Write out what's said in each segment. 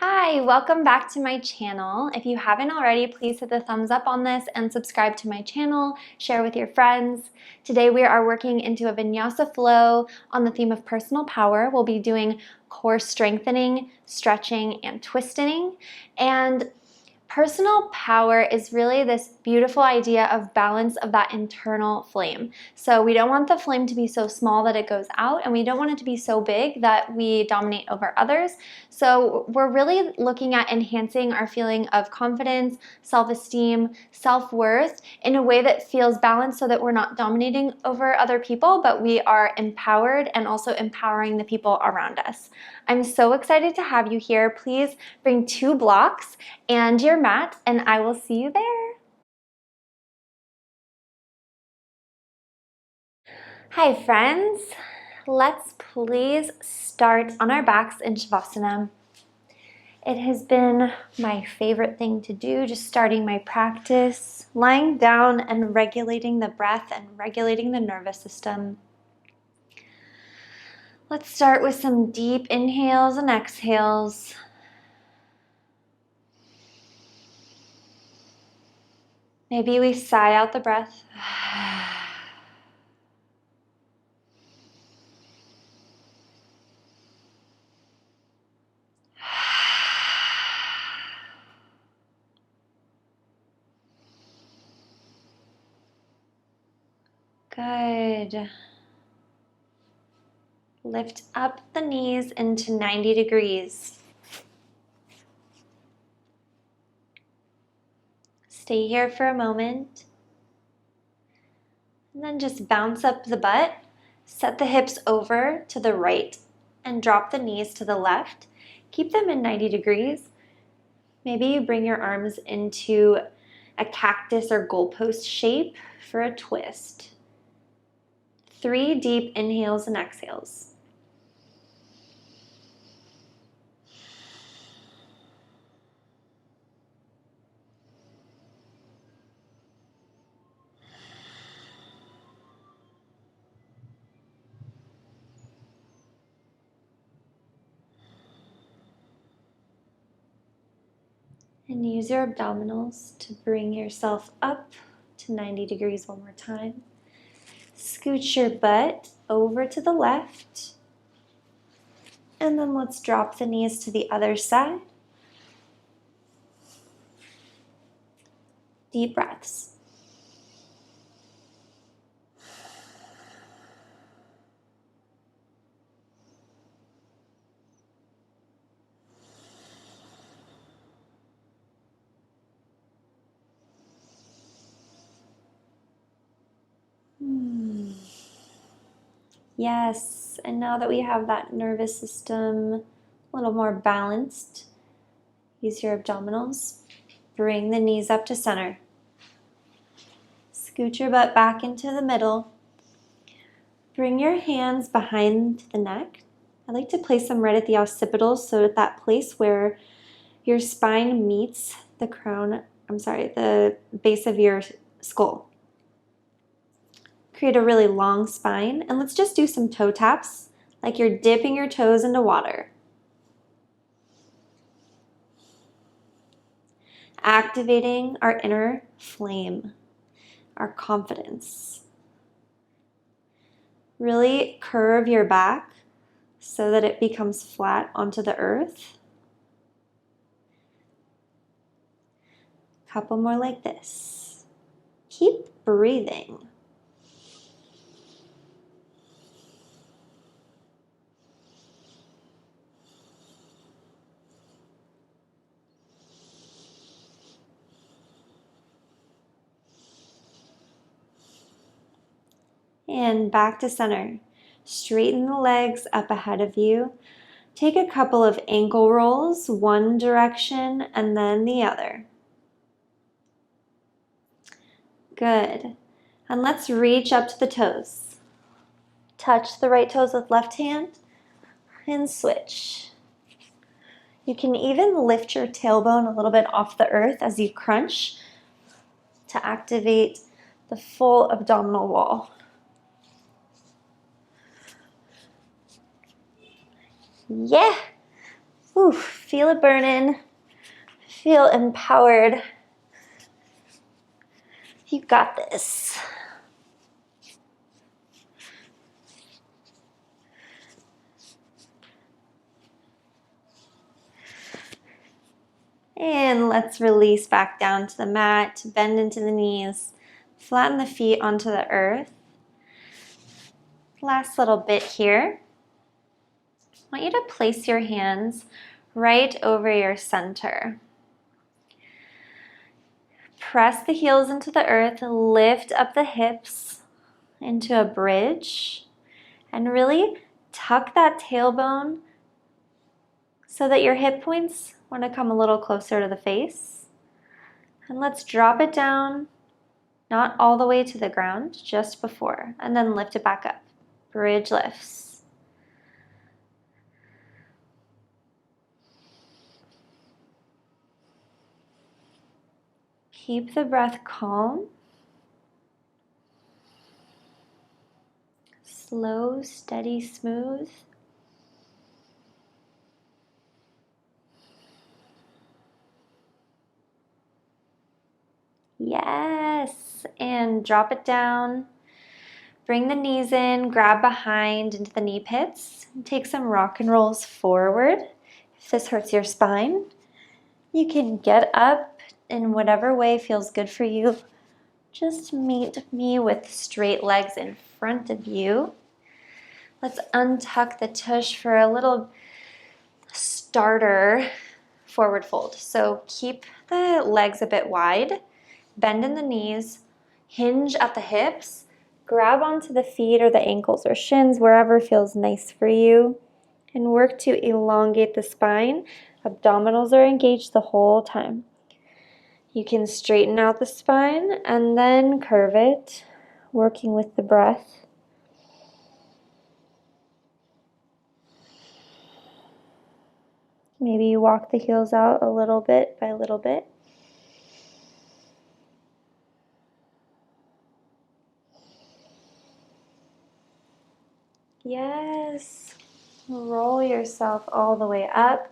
Hi, welcome back to my channel. If you haven't already, please hit the thumbs up on this and subscribe to my channel, share with your friends. Today we are working into a Vinyasa flow on the theme of personal power. We'll be doing core strengthening, stretching, and twisting. And personal power is really this beautiful idea of balance of that internal flame. So we don't want the flame to be so small that it goes out, and we don't want it to be so big that we dominate over others. So we're really looking at enhancing our feeling of confidence, self-esteem, self-worth in a way that feels balanced so that we're not dominating over other people, but we are empowered and also empowering the people around us. I'm so excited to have you here. Please bring 2 blocks and your mat, and I will see you there. Hi friends, let's please start on our backs in Shavasana. It has been my favorite thing to do, just starting my practice, lying down and regulating the breath and regulating the nervous system. Let's start with some deep inhales and exhales. Maybe we sigh out the breath. Good. Lift up the knees into 90 degrees. Stay here for a moment. And then just bounce up the butt. Set the hips over to the right and drop the knees to the left. Keep them in 90 degrees. Maybe you bring your arms into a cactus or goalpost shape for a twist. 3 deep inhales and exhales. And use your abdominals to bring yourself up to 90 degrees one more time. Scoot your butt over to the left. And then let's drop the knees to the other side. Deep breaths. Yes, and now that we have that nervous system a little more balanced, use your abdominals. Bring the knees up to center. Scoot your butt back into the middle. Bring your hands behind the neck. I like to place them right at the occipitals, so at that place where your spine meets the the base of your skull. Create a really long spine, and let's just do some toe taps, like you're dipping your toes into water. Activating our inner flame, our confidence. Really curve your back so that it becomes flat onto the earth. Couple more like this. Keep breathing. And back to center. Straighten the legs up ahead of you. Take a couple of ankle rolls, one direction and then the other. Good. And let's reach up to the toes. Touch the right toes with left hand and switch. You can even lift your tailbone a little bit off the earth as you crunch to activate the full abdominal wall. Yeah. Ooh, Whew, feel it burning. Feel empowered. You got this. And let's release back down to the mat, bend into the knees, flatten the feet onto the earth. Last little bit here. I want you to place your hands right over your center. Press the heels into the earth, lift up the hips into a bridge, and really tuck that tailbone so that your hip points want to come a little closer to the face. And let's drop it down, not all the way to the ground, just before, and then lift it back up. Bridge lifts. Keep the breath calm. Slow, steady, smooth. Yes, and drop it down. Bring the knees in, grab behind into the knee pits. Take some rock and rolls forward. If this hurts your spine, you can get up in whatever way feels good for you. Just meet me with straight legs in front of you. Let's untuck the tush for a little starter forward fold. So keep the legs a bit wide. Bend in the knees, hinge at the hips, grab onto the feet or the ankles or shins, wherever feels nice for you, and work to elongate the spine. Abdominals are engaged the whole time. You can straighten out the spine and then curve it, working with the breath. Maybe you walk the heels out a little bit by little bit. Yes, roll yourself all the way up.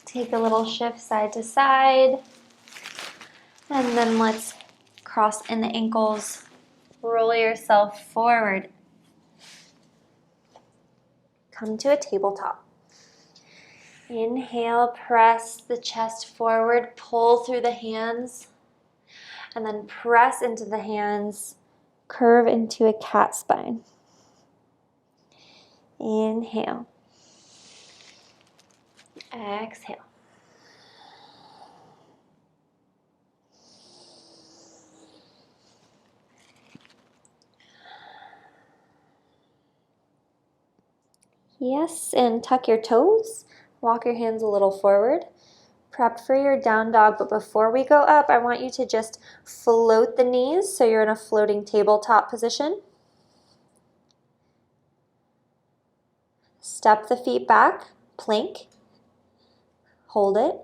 Take a little shift side to side. And then let's cross in the ankles. Roll yourself forward. Come to a tabletop. Inhale, press the chest forward, pull through the hands. And then press into the hands, curve into a cat spine. Inhale. Exhale. Yes, and tuck your toes. Walk your hands a little forward. Prep for your down dog, but before we go up, I want you to just float the knees so you're in a floating tabletop position. Step the feet back, plank, hold it,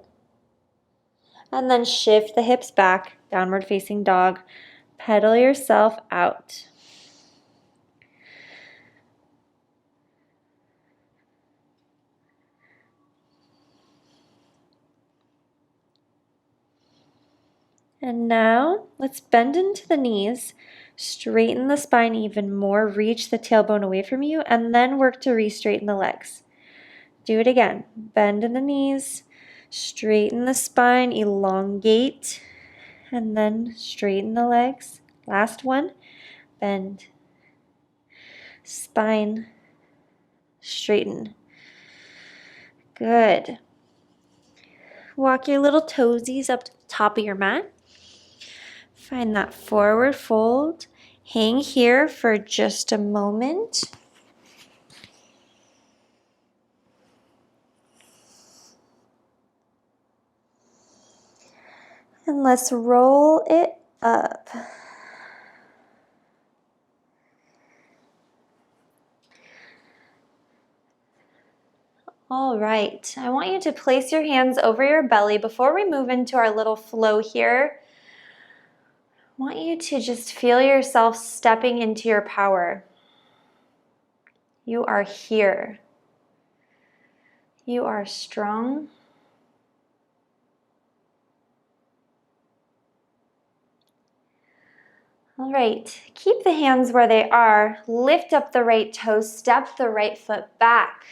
and then shift the hips back, downward facing dog. Pedal yourself out. And now let's bend into the knees, straighten the spine even more, reach the tailbone away from you, and then work to re-straighten the legs. Do it again. Bend in the knees, straighten the spine, elongate, and then straighten the legs. Last one. Bend, spine, straighten. Good. Walk your little toesies up to the top of your mat. Find that forward fold. Hang here for just a moment. And let's roll it up. All right, I want you to place your hands over your belly. Before we move into our little flow here, I want you to just feel yourself stepping into your power. You are here. You are strong. All right, keep the hands where they are. Lift up the right toes, step the right foot back.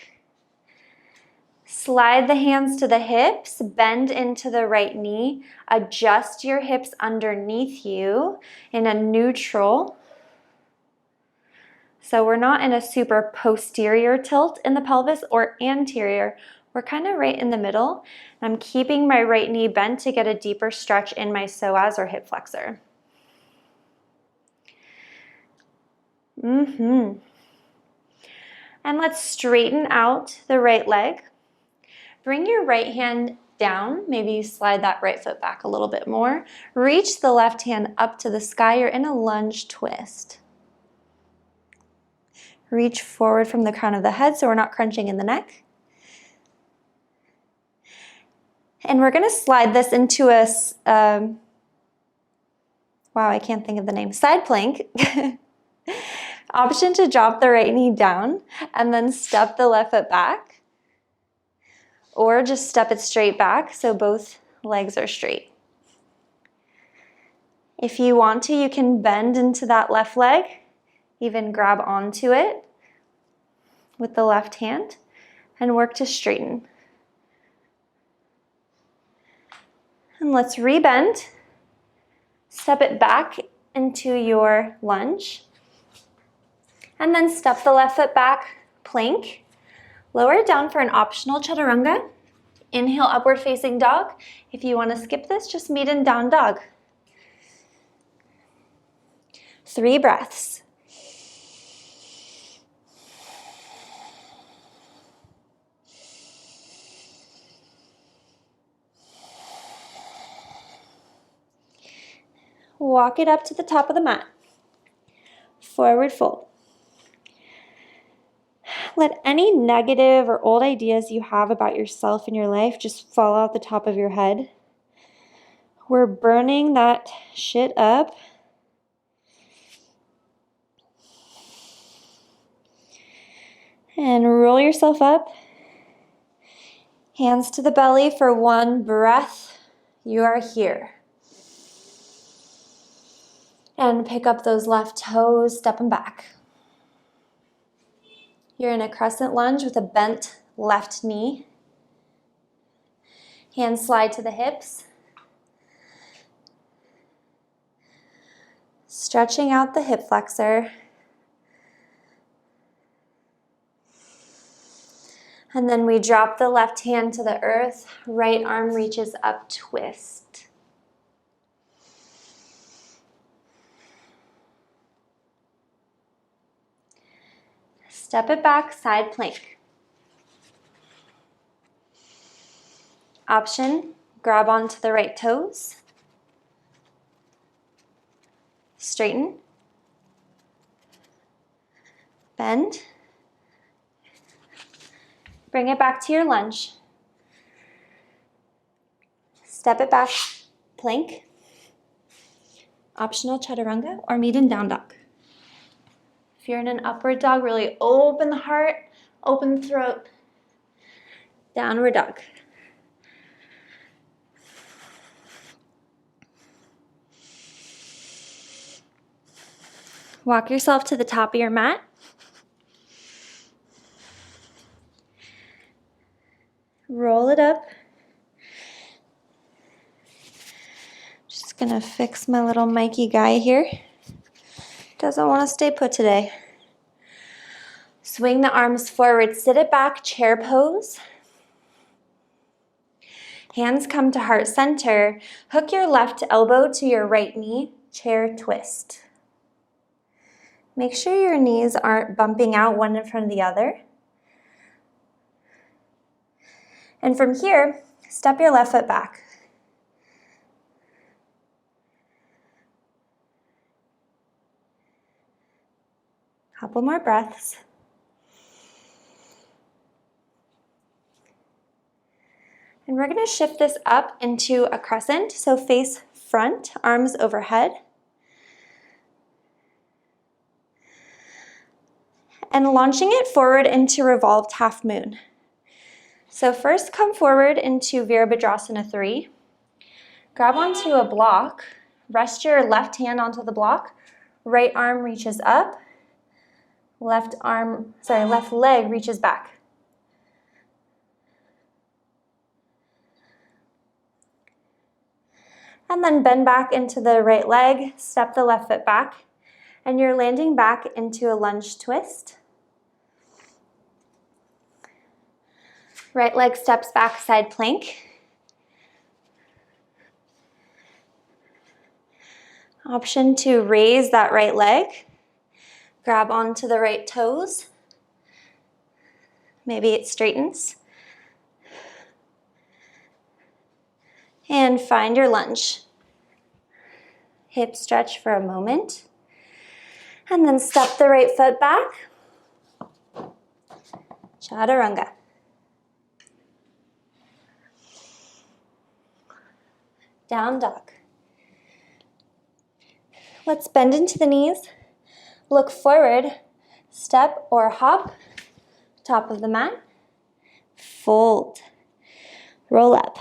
Slide the hands to the hips, bend into the right knee. Adjust your hips underneath you in a neutral. So we're not in a super posterior tilt in the pelvis or anterior. We're kind of right in the middle. I'm keeping my right knee bent to get a deeper stretch in my psoas or hip flexor. And let's straighten out the right leg. Bring your right hand down. Maybe you slide that right foot back a little bit more. Reach the left hand up to the sky. You're in a lunge twist. Reach forward from the crown of the head so we're not crunching in the neck. And we're going to slide this into a, wow, I can't think of the name, side plank. Option to drop the right knee down and then step the left foot back. Or just step it straight back so both legs are straight. If you want to, you can bend into that left leg, even grab onto it with the left hand and work to straighten. And let's rebend. Step it back into your lunge. And then step the left foot back, plank. Lower it down for an optional chaturanga. Inhale, upward facing dog. If you want to skip this, just meet in down dog. 3 breaths. Walk it up to the top of the mat. Forward fold. Let any negative or old ideas you have about yourself and your life just fall out the top of your head. We're burning that shit up. And roll yourself up. Hands to the belly for 1 breath. You are here. And pick up those left toes, step them back. You're in a crescent lunge with a bent left knee. Hands slide to the hips. Stretching out the hip flexor. And then we drop the left hand to the earth. Right arm reaches up, twist. Step it back, side plank. Option, grab onto the right toes. Straighten. Bend. Bring it back to your lunge. Step it back, plank. Optional chaturanga or meet in down dog. If you're in an upward dog, really open the heart, open the throat. Downward dog. Walk yourself to the top of your mat. Roll it up. Just gonna fix my little Mikey guy here. Doesn't want to stay put today. Swing the arms forward, sit it back, chair pose. Hands come to heart center. Hook your left elbow to your right knee, chair twist. Make sure your knees aren't bumping out one in front of the other. And from here, step your left foot back. Couple more breaths. And we're going to shift this up into a crescent, so face front, arms overhead. And launching it forward into revolved half moon. So first come forward into Virabhadrasana 3. Grab onto a block. Rest your left hand onto the block. Right arm reaches up. Left leg reaches back. And then bend back into the right leg, step the left foot back, and you're landing back into a lunge twist. Right leg steps back, side plank. Option to raise that right leg. Grab onto the right toes. Maybe it straightens. And find your lunge. Hip stretch for a moment. And then step the right foot back. Chaturanga. Down dog. Let's bend into the knees. Look forward. Step or hop. Top of the mat. Fold. Roll up.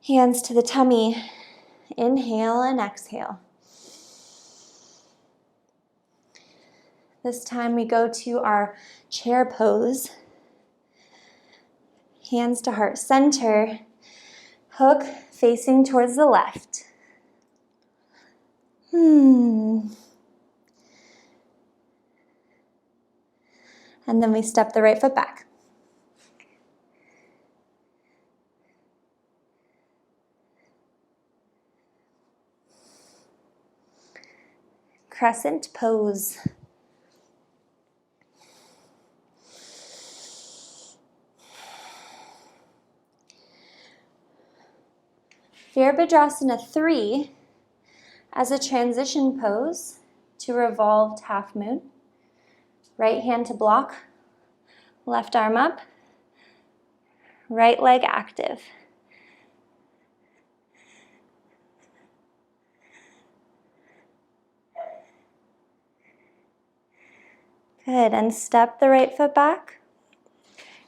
Hands to the tummy. Inhale and exhale. This time we go to our chair pose. Hands to heart center. Hook facing towards the left. And then we step the right foot back. Crescent pose. Virabhadrasana 3 as a transition pose to revolved half moon. Right hand to block, left arm up, right leg active. Good, and step the right foot back.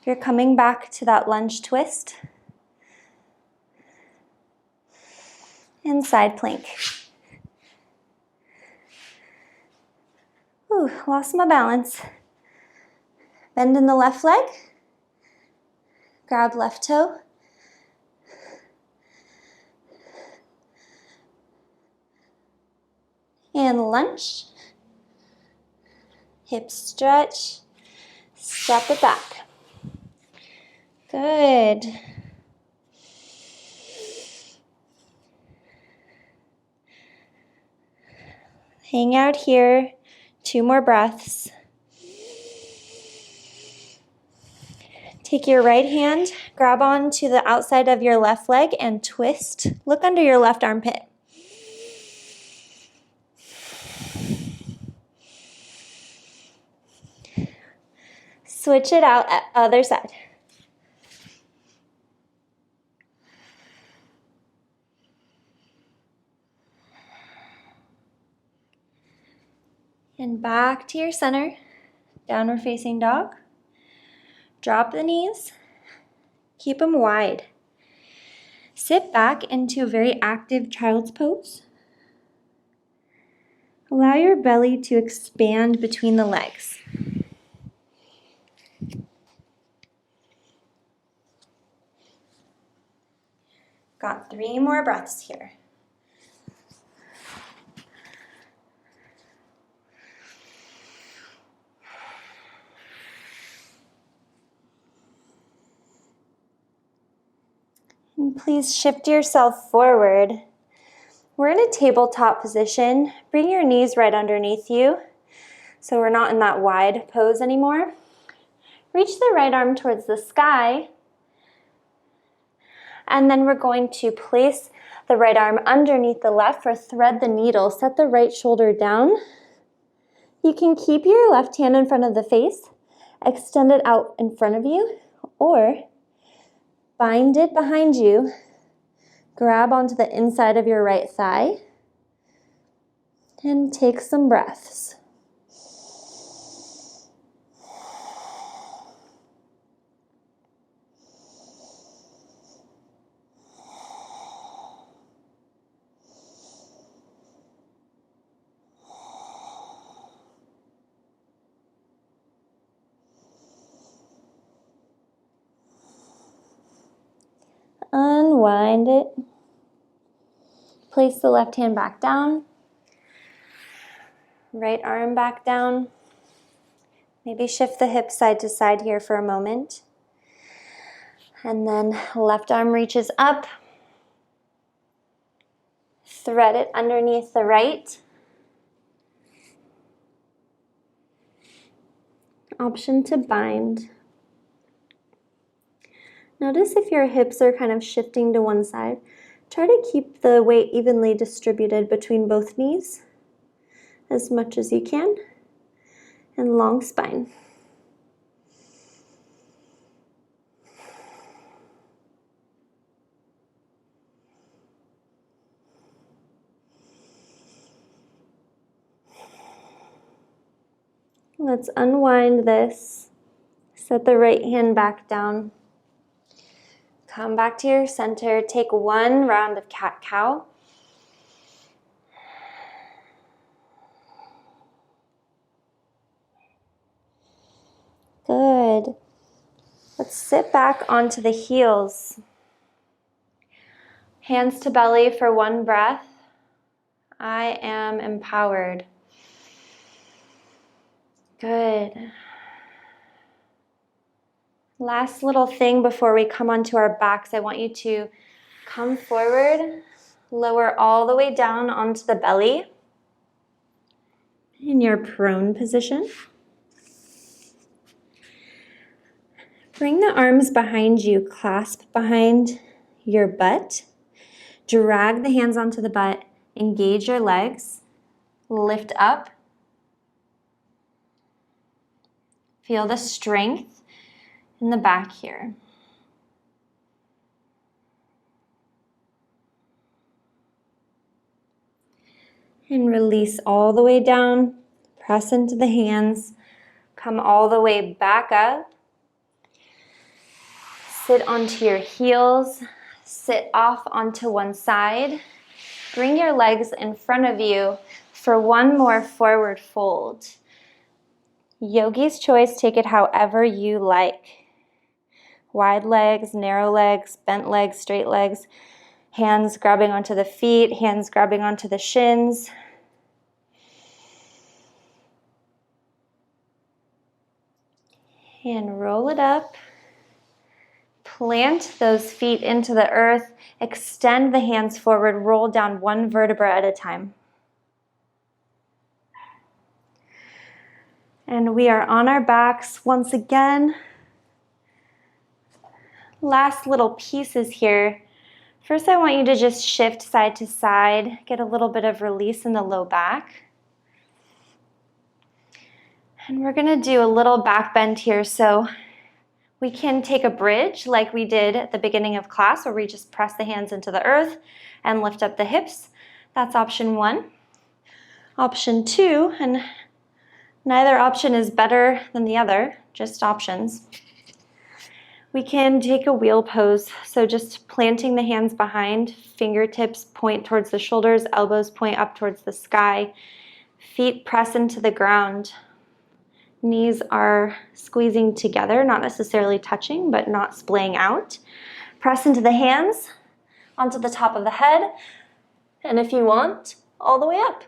You're coming back to that lunge twist. And side plank. Ooh, lost my balance. Bend in the left leg. Grab left toe. And lunge. Hip stretch. Step it back. Good. Hang out here. 2 more breaths. Take your right hand, grab onto the outside of your left leg and twist. Look under your left armpit. Switch it out at other side. And back to your center, downward facing dog. Drop the knees, keep them wide. Sit back into a very active child's pose. Allow your belly to expand between the legs. Got 3 more breaths here. And please shift yourself forward. We're in a tabletop position. Bring your knees right underneath you so we're not in that wide pose anymore. Reach the right arm towards the sky. And then we're going to place the right arm underneath the left or thread the needle. Set the right shoulder down. You can keep your left hand in front of the face, extend it out in front of you, or bind it behind you. Grab onto the inside of your right thigh and take some breaths. unwind it. Place the left hand back down. Right arm back down. Maybe shift the hips side to side here for a moment. And then left arm reaches up. Thread it underneath the right. Option to bind. Notice if your hips are kind of shifting to one side. Try to keep the weight evenly distributed between both knees as much as you can. And long spine. Let's unwind this. Set the right hand back down. Come back to your center. Take one round of cat-cow. Good. Let's sit back onto the heels. Hands to belly for one breath. I am empowered. Good. Last little thing before we come onto our backs, I want you to come forward, lower all the way down onto the belly in your prone position. Bring the arms behind you, clasp behind your butt. Drag the hands onto the butt, engage your legs, lift up. Feel the strength in the back here. And release all the way down, press into the hands, come all the way back up. Sit onto your heels, sit off onto one side. Bring your legs in front of you for one more forward fold. Yogi's choice, take it however you like. Wide legs, narrow legs, bent legs, straight legs. Hands grabbing onto the feet, hands grabbing onto the shins. And roll it up. Plant those feet into the earth. Extend the hands forward. Roll down one vertebra at a time. And we are on our backs once again. Last little pieces here. First, I want you to just shift side to side. Get a little bit of release in the low back. And we're going to do a little back bend here. So we can take a bridge like we did at the beginning of class, where we just press the hands into the earth and lift up the hips. That's option one. Option two, and neither option is better than the other, just options. We can take a wheel pose, so just planting the hands behind, fingertips point towards the shoulders, elbows point up towards the sky, feet press into the ground. Knees are squeezing together, not necessarily touching, but not splaying out. Press into the hands, onto the top of the head, and if you want, all the way up.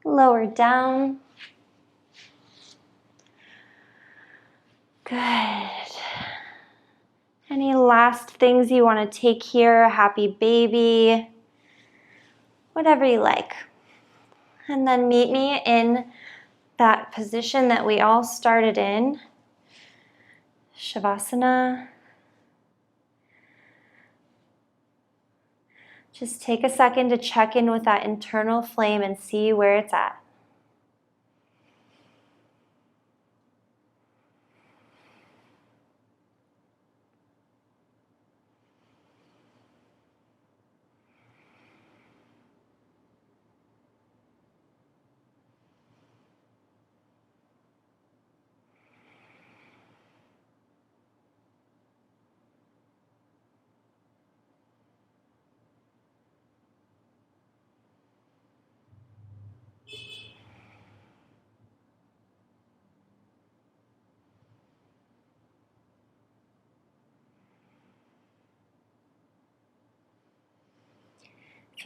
Lower down. Good. Any last things you want to take here? A happy baby, whatever you like. And then meet me in that position that we all started in, Shavasana. Just take a second to check in with that internal flame and see where it's at.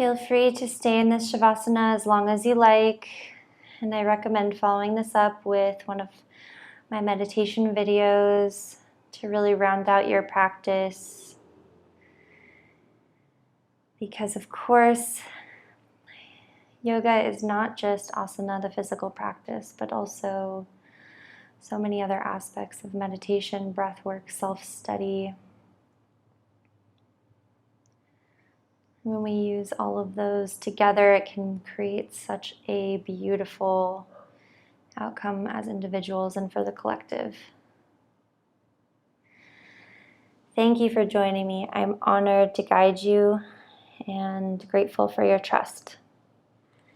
Feel free to stay in this Shavasana as long as you like, and I recommend following this up with one of my meditation videos to really round out your practice. Because of course, yoga is not just asana, the physical practice, but also so many other aspects of meditation, breath work, self-study. When we use all of those together, it can create such a beautiful outcome as individuals and for the collective. Thank you for joining me. I'm honored to guide you and grateful for your trust.